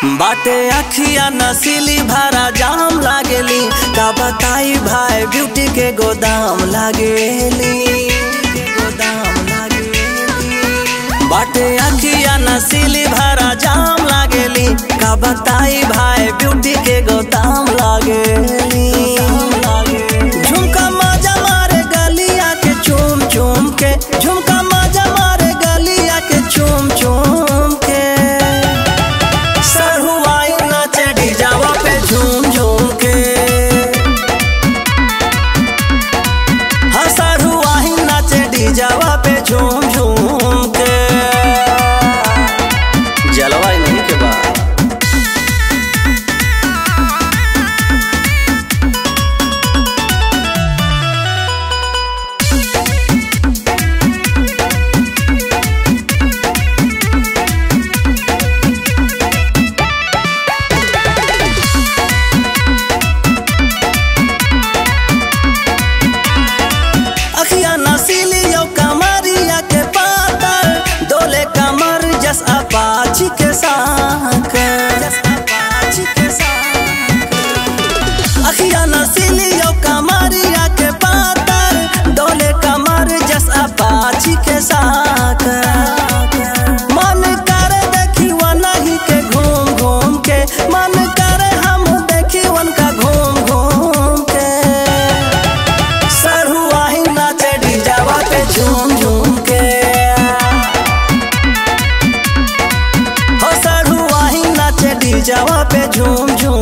बाटे अखिया नसीली भरा जाम लागेली, का बताई भाई ब्यूटी के गोदाम लागेली। बाटे अखिया नसीली भरा जाम लागेली, का बताई भाई ब्यूटी के गोदाम लागेली। झुमका मजा मारे गलिया के चूम चूम के, झुमका मजा मारे गलिया के चूम चूम के। सरहुआई नाचे डीजावा पे झूम झूम के, हाँ सरहुआई नाचे डीजावा पे झूम झूम के। जलवाई नहीं के बाद अपाची के साथ अखिया नसीली यो कमरिया के पातर, डोले कमर जस अपाची के साथ। मन करे देखी वही के घूम घूम के, मन करे हम देखी उनका घूम घूम के। सरहुआही नाचे डीजावा पे झूम झूम के, डीजावा पे झूम झूम